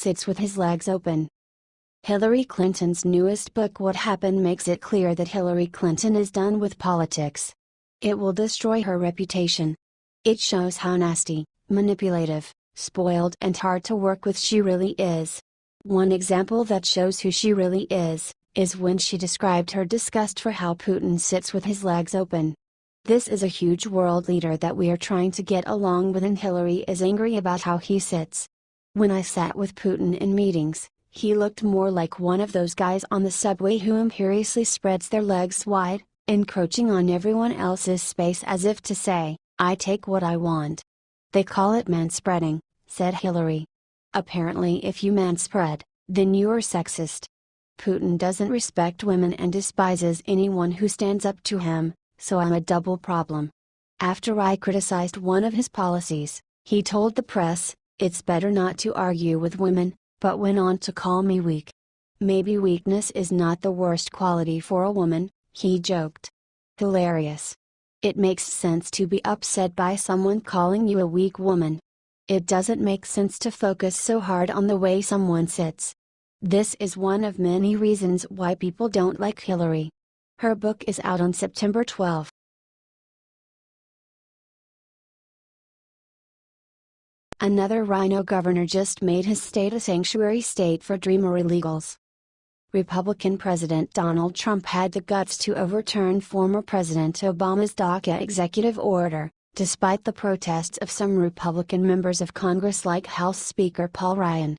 sits with his legs open. Hillary Clinton's newest book What Happened makes it clear that Hillary Clinton is done with politics. It will destroy her reputation. It shows how nasty, manipulative, spoiled and hard to work with she really is. One example that shows who she really is when she described her disgust for how Putin sits with his legs open. This is a huge world leader that we are trying to get along with, and Hillary is angry about how he sits. When I sat with Putin in meetings, he looked more like one of those guys on the subway who imperiously spreads their legs wide, encroaching on everyone else's space as if to say, I take what I want. They call it manspreading, said Hillary. Apparently if you manspread, then you're sexist. Putin doesn't respect women and despises anyone who stands up to him, so I'm a double problem. After I criticized one of his policies, he told the press, it's better not to argue with women, but went on to call me weak. Maybe weakness is not the worst quality for a woman, he joked. Hilarious. It makes sense to be upset by someone calling you a weak woman. It doesn't make sense to focus so hard on the way someone sits. This is one of many reasons why people don't like Hillary. Her book is out on September 12. Another rhino governor just made his state a sanctuary state for dreamer illegals. Republican President Donald Trump had the guts to overturn former President Obama's DACA executive order, despite the protests of some Republican members of Congress like House Speaker Paul Ryan.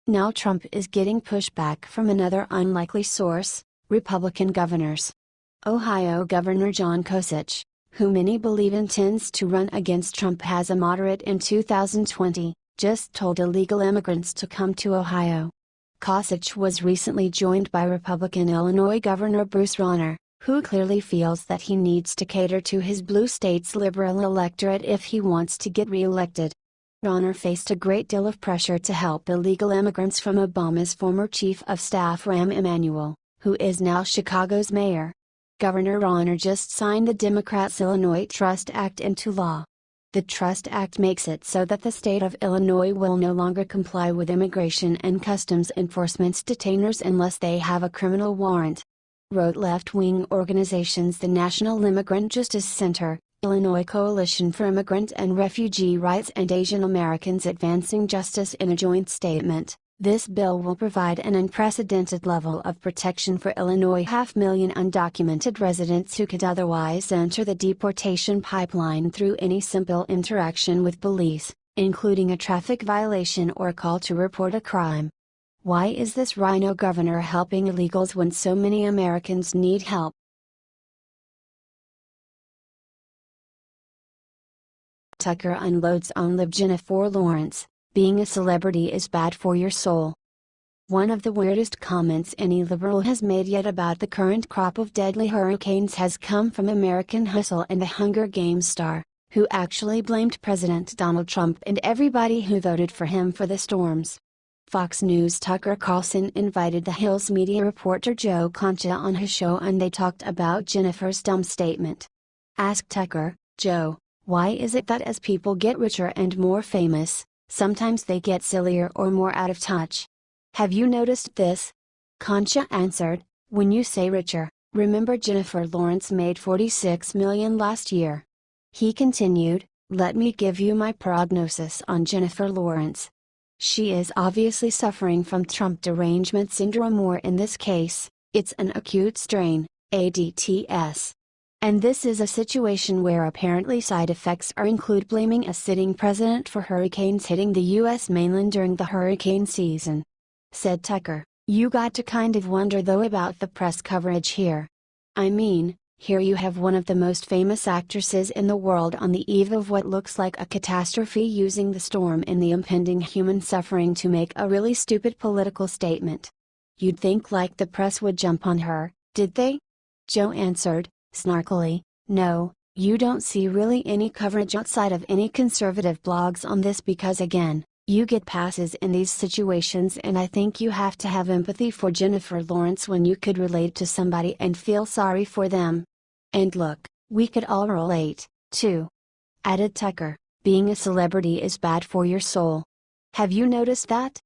Now Trump is getting pushback from another unlikely source, Republican governors. Ohio Governor John Kasich, who many believe intends to run against Trump as a moderate in 2020, just told illegal immigrants to come to Ohio. Kasich was recently joined by Republican Illinois Governor Bruce Weiner, who clearly feels that he needs to cater to his blue state's liberal electorate if he wants to get re-elected. Weiner faced a great deal of pressure to help illegal immigrants from Obama's former chief of staff Rahm Emanuel, who is now Chicago's mayor. Governor Weiner just signed the Democrats' Illinois Trust Act into law. The Trust Act makes it so that the state of Illinois will no longer comply with Immigration and Customs Enforcement's detainers unless they have a criminal warrant. Wrote left-wing organizations the National Immigrant Justice Center, Illinois Coalition for Immigrant and Refugee Rights and Asian Americans Advancing Justice in a joint statement. This bill will provide an unprecedented level of protection for Illinois' 500,000 undocumented residents who could otherwise enter the deportation pipeline through any simple interaction with police, including a traffic violation or a call to report a crime. Why is this rhino governor helping illegals when so many Americans need help? Tucker unloads on Liv Jennifer Lawrence. Being a celebrity is bad for your soul. One of the weirdest comments any liberal has made yet about the current crop of deadly hurricanes has come from American Hustle and the Hunger Games star, who actually blamed President Donald Trump and everybody who voted for him for the storms. Fox News' Tucker Carlson invited The Hill's media reporter Joe Concha on his show and they talked about Jennifer's dumb statement. Asked Tucker, Joe, why is it that as people get richer and more famous, sometimes they get sillier or more out of touch? Have you noticed this? Concha answered, when you say richer, remember Jennifer Lawrence made $46 million last year. He continued, let me give you my prognosis on Jennifer Lawrence. She is obviously suffering from Trump derangement syndrome, or in this case, it's an acute strain, ADTS. And this is a situation where apparently side effects include blaming a sitting president for hurricanes hitting the U.S. mainland during the hurricane season. Said Tucker, you got to kind of wonder though about the press coverage here. I mean, here you have one of the most famous actresses in the world on the eve of what looks like a catastrophe using the storm and the impending human suffering to make a really stupid political statement. You'd think like the press would jump on her, did they? Joe answered, snarkily, no, you don't see really any coverage outside of any conservative blogs on this because again, you get passes in these situations and I think you have to have empathy for Jennifer Lawrence when you could relate to somebody and feel sorry for them. And look, we could all relate, too. Added Tucker, being a celebrity is bad for your soul. Have you noticed that?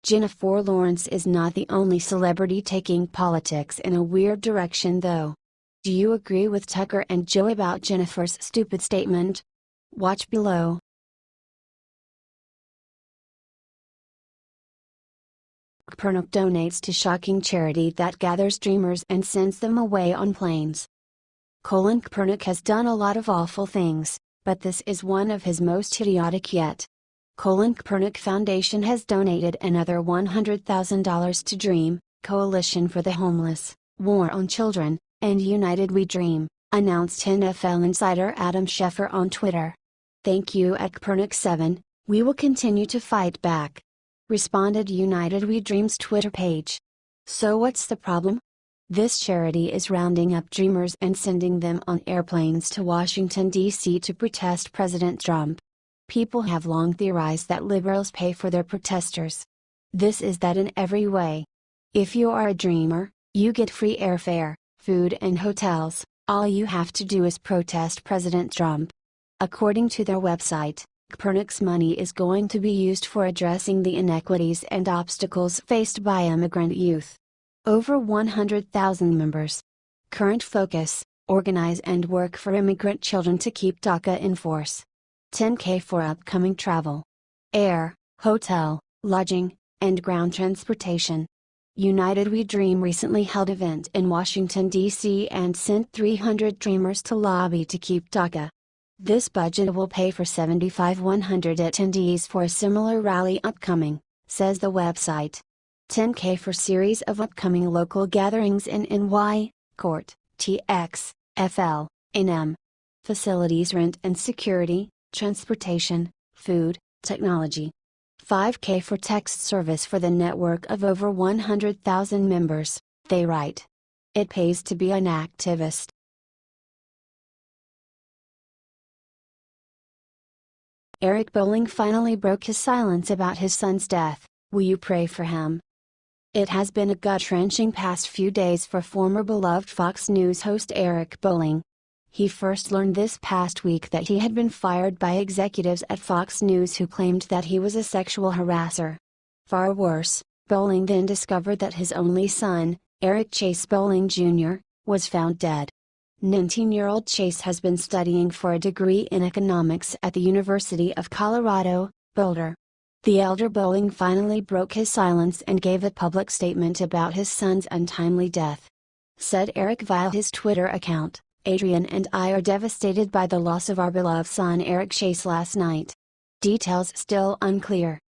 Jennifer Lawrence is not the only celebrity taking politics in a weird direction though. Do you agree with Tucker and Joe about Jennifer's stupid statement? Watch below. Kopernik donates to shocking charity that gathers dreamers and sends them away on planes. Kopernik has done a lot of awful things, but this is one of his most idiotic yet. Kopernik Foundation has donated another $100,000 to DREAM, Coalition for the Homeless, War on Children, and United We Dream, announced NFL insider Adam Schefter on Twitter. "Thank you at Kopernik 7, we will continue to fight back," responded United We Dream's Twitter page. So what's the problem? This charity is rounding up dreamers and sending them on airplanes to Washington, D.C. to protest President Trump. People have long theorized that liberals pay for their protesters. This is that in every way. If you are a dreamer, you get free airfare, food and hotels, all you have to do is protest President Trump. According to their website, Kopernik's money is going to be used for addressing the inequities and obstacles faced by immigrant youth. Over 100,000 members. Current focus: organize and work for immigrant children to keep DACA in force. $10K for upcoming travel. Air, hotel, lodging, and ground transportation. United We Dream recently held an event in Washington, D.C. and sent 300 dreamers to lobby to keep DACA. This budget will pay for 7,500 attendees for a similar rally upcoming, says the website. $10K for series of upcoming local gatherings in NY, Court, TX, FL, NM. Facilities rent and security, transportation, food, technology. $5K for text service for the network of over 100,000 members, they write. It pays to be an activist. Eric Bolling finally broke his silence about his son's death. Will you pray for him? It has been a gut-wrenching past few days for former beloved Fox News host Eric Bolling. He first learned this past week that he had been fired by executives at Fox News who claimed that he was a sexual harasser. Far worse, Bolling then discovered that his only son, Eric Chase Bolling Jr., was found dead. 19-year-old Chase has been studying for a degree in economics at the University of Colorado, Boulder. The elder Bolling finally broke his silence and gave a public statement about his son's untimely death. Said Eric via his Twitter account, "Adrian and I are devastated by the loss of our beloved son Eric Chase last night. Details still unclear.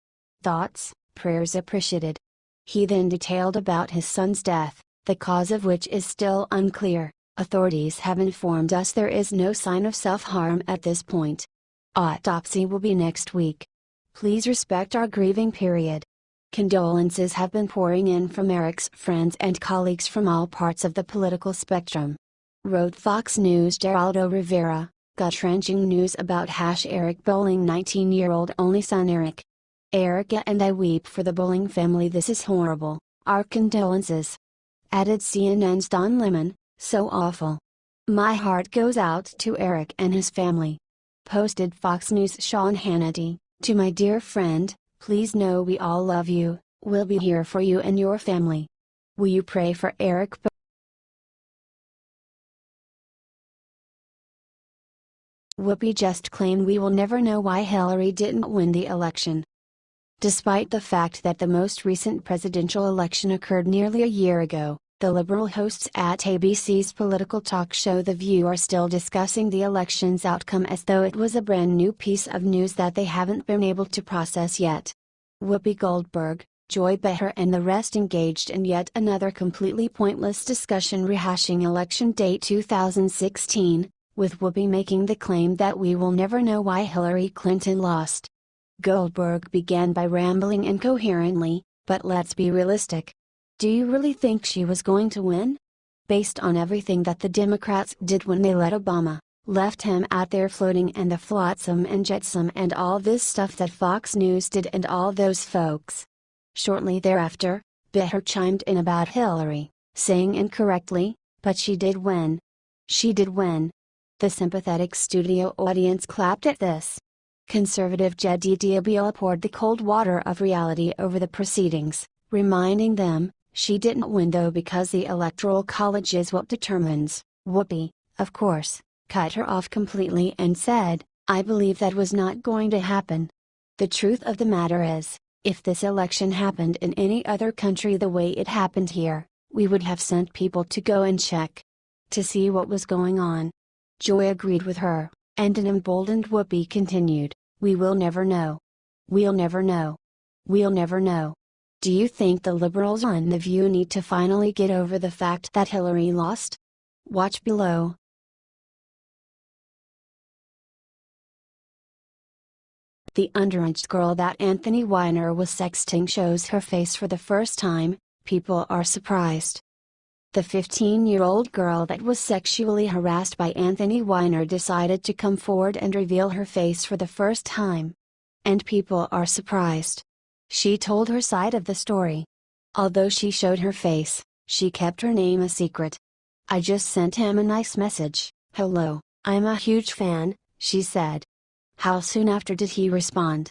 Thoughts, prayers appreciated." He then detailed about his son's death, the cause of which is still unclear. "Authorities have informed us there is no sign of self-harm at this point. Autopsy will be next week. Please respect our grieving period." Condolences have been pouring in from Eric's friends and colleagues from all parts of the political spectrum. Wrote Fox News' Geraldo Rivera, gut-wrenching news about Eric Bolling 19-year-old only son Eric. "Erica and I weep for the Bolling family. This is horrible, our condolences." Added CNN's Don Lemon, "So awful. My heart goes out to Eric and his family." Posted Fox News' Sean Hannity, "To my dear friend, please know we all love you, we'll be here for you and your family. Will you pray for Eric?" Whoopi just claimed we will never know why Hillary didn't win the election. Despite the fact that the most recent presidential election occurred nearly a year ago, the liberal hosts at ABC's political talk show The View are still discussing the election's outcome as though it was a brand new piece of news that they haven't been able to process yet. Whoopi Goldberg, Joy Behar and the rest engaged in yet another completely pointless discussion rehashing election day 2016, with Whoopi making the claim that we will never know why Hillary Clinton lost. Goldberg began by rambling incoherently, "But let's be realistic. Do you really think she was going to win? Based on everything that the Democrats did when they let Obama, left him out there floating and the flotsam and jetsam and all this stuff that Fox News did and all those folks." Shortly thereafter, Behar chimed in about Hillary, saying incorrectly, "But she did win. She did win." The sympathetic studio audience clapped at this. Conservative Jedediah poured the cold water of reality over the proceedings, reminding them, she didn't win though because the Electoral College is what determines. Whoopi, of course, cut her off completely and said, I believe that was not going to happen. The truth of the matter is, if this election happened in any other country the way it happened here, we would have sent people to go and check. To see what was going on. Joy agreed with her, and an emboldened Whoopi continued, we will never know. We'll never know. We'll never know. Do you think the liberals on The View need to finally get over the fact that Hillary lost? Watch below. The underage girl that Anthony Weiner was sexting shows her face for the first time. People are surprised. The 15-year-old girl that was sexually harassed by Anthony Weiner decided to come forward and reveal her face for the first time. And people are surprised. She told her side of the story. Although she showed her face, she kept her name a secret. I just sent him a nice message, hello, I'm a huge fan, she said. How soon after did he respond?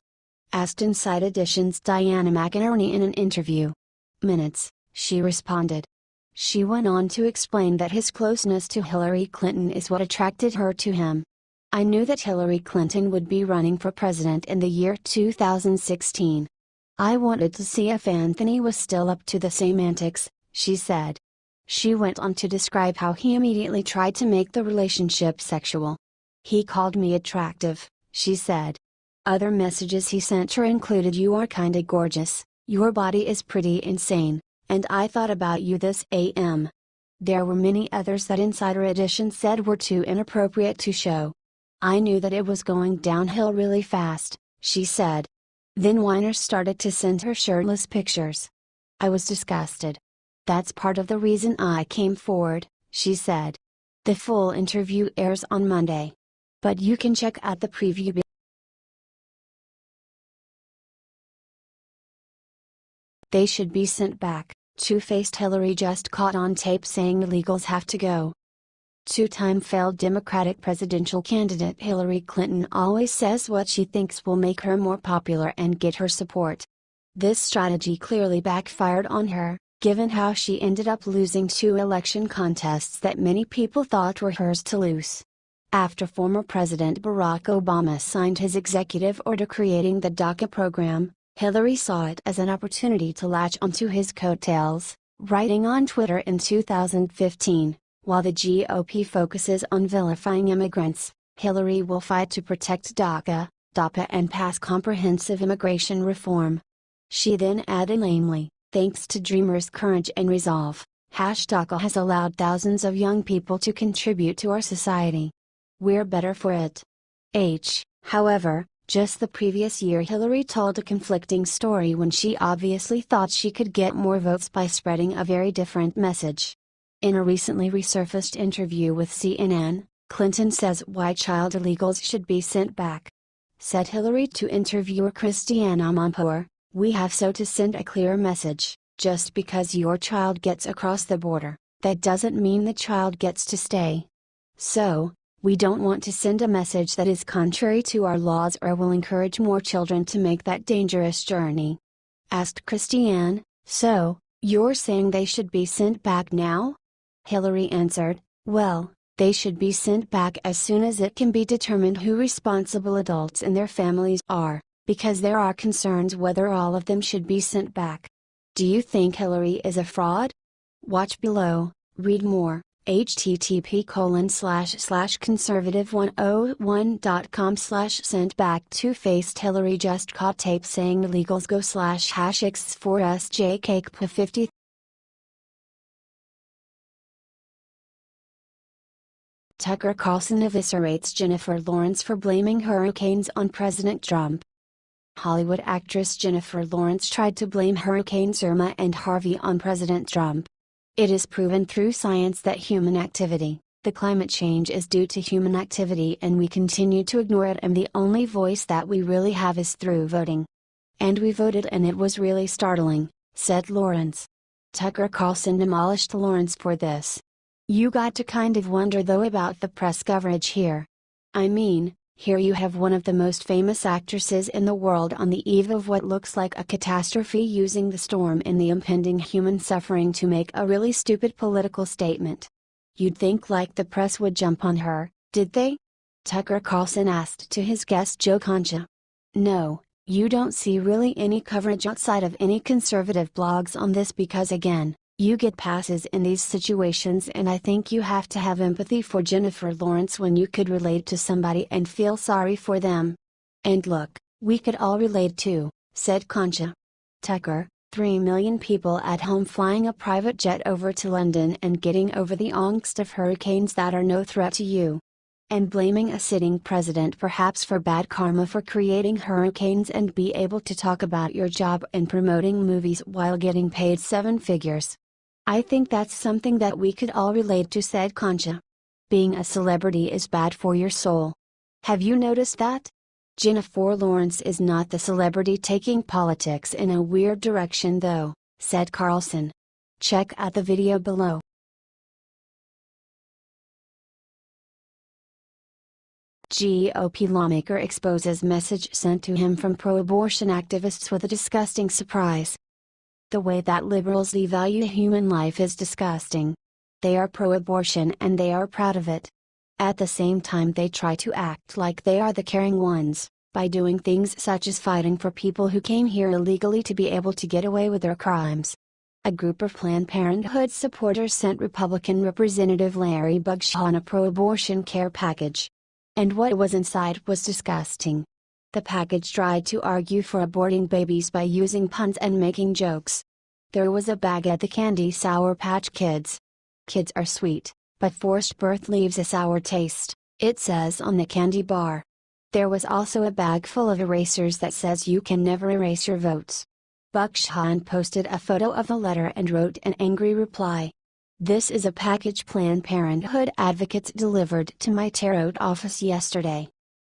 Asked Inside Edition's Diana McInerney in an interview. Minutes, she responded. She went on to explain that his closeness to Hillary Clinton is what attracted her to him. I knew that Hillary Clinton would be running for president in the year 2016. I wanted to see if Anthony was still up to the same antics, she said. She went on to describe how he immediately tried to make the relationship sexual. He called me attractive, she said. Other messages he sent her included, you are kinda gorgeous, your body is pretty insane, and I thought about you this AM. There were many others that Insider Edition said were too inappropriate to show. I knew that it was going downhill really fast, she said. Then Weiner started to send her shirtless pictures. I was disgusted. That's part of the reason I came forward, she said. The full interview airs on Monday. But you can check out the preview below. They should be sent back, two-faced Hillary just caught on tape saying illegals have to go. Two-time failed Democratic presidential candidate Hillary Clinton always says what she thinks will make her more popular and get her support. This strategy clearly backfired on her, given how she ended up losing two election contests that many people thought were hers to lose. After former President Barack Obama signed his executive order creating the DACA program, Hillary saw it as an opportunity to latch onto his coattails, writing on Twitter in 2015. While the GOP focuses on vilifying immigrants, Hillary will fight to protect DACA, DAPA and pass comprehensive immigration reform. She then added lamely, thanks to Dreamers' courage and resolve, #DACA has allowed thousands of young people to contribute to our society. We're better for it. However, just the previous year Hillary told a conflicting story when she obviously thought she could get more votes by spreading a very different message. In a recently resurfaced interview with CNN, Clinton says why child illegals should be sent back. Said Hillary to interviewer Christiana Mampour, we have to send a clear message, just because your child gets across the border, that doesn't mean the child gets to stay. So, we don't want to send a message that is contrary to our laws or will encourage more children to make that dangerous journey. Asked Christiane, so, you're saying they should be sent back now? Hillary answered, well, they should be sent back as soon as it can be determined who responsible adults and their families are, because there are concerns whether all of them should be sent back. Do you think Hillary is a fraud? Watch below, read more, http://conservative101.com/sent back two-faced Hillary just caught tape saying illegals go /x4sjkp50. Tucker Carlson eviscerates Jennifer Lawrence for blaming hurricanes on President Trump. Hollywood actress Jennifer Lawrence tried to blame Hurricanes Irma and Harvey on President Trump. It is proven through science that human activity, the climate change is due to human activity and we continue to ignore it, and the only voice that we really have is through voting. And we voted and it was really startling, said Lawrence. Tucker Carlson demolished Lawrence for this. You got to kind of wonder though about the press coverage here. I mean, Here you have one of the most famous actresses in the world on the eve of what looks like a catastrophe, using the storm in the impending human suffering to make a really stupid political statement. You'd think like the press would jump on her, did they? Tucker Carlson asked to his guest Joe Concha. No, you don't see really any coverage outside of any conservative blogs on this because again, you get passes in these situations, and I think you have to have empathy for Jennifer Lawrence when you could relate to somebody and feel sorry for them. And look, we could all relate too, said Concha. Tucker, 3 million people at home flying a private jet over to London and getting over the angst of hurricanes that are no threat to you. And blaming a sitting president perhaps for bad karma for creating hurricanes, and be able to talk about your job and promoting movies while getting paid 7 figures. I think that's something that we could all relate to, said Concha. Being a celebrity is bad for your soul. Have you noticed that? Jennifer Lawrence is not the celebrity taking politics in a weird direction though, said Carlson. Check out the video below. GOP lawmaker exposes message sent to him from pro-abortion activists with a disgusting surprise. The way that liberals devalue human life is disgusting. They are pro-abortion and they are proud of it. At the same time they try to act like they are the caring ones, by doing things such as fighting for people who came here illegally to be able to get away with their crimes. A group of Planned Parenthood supporters sent Republican Representative Larry Bugshaw a pro-abortion care package. And what was inside was disgusting. The package tried to argue for aborting babies by using puns and making jokes. There was a bag at the candy Sour Patch Kids. Kids are sweet, but forced birth leaves a sour taste, it says on the candy bar. There was also a bag full of erasers that says you can never erase your votes. Bugshaw posted a photo of the letter and wrote an angry reply. This is a package Planned Parenthood advocates delivered to my tarot office yesterday.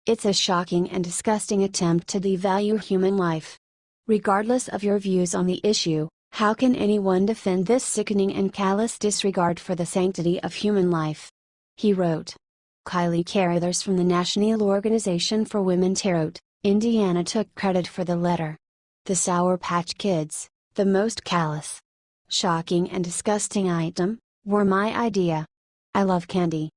It's a shocking and disgusting attempt to devalue human life. Regardless of your views on the issue, how can anyone defend this sickening and callous disregard for the sanctity of human life? He wrote. Kylie Carruthers from the National Organization for Women Tarot, Indiana took credit for the letter. The Sour Patch Kids, the most callous, shocking and disgusting item, were my idea. I love candy.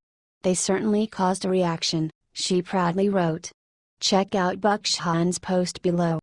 They certainly caused a reaction, she proudly wrote. Check out Bugshaw's post below.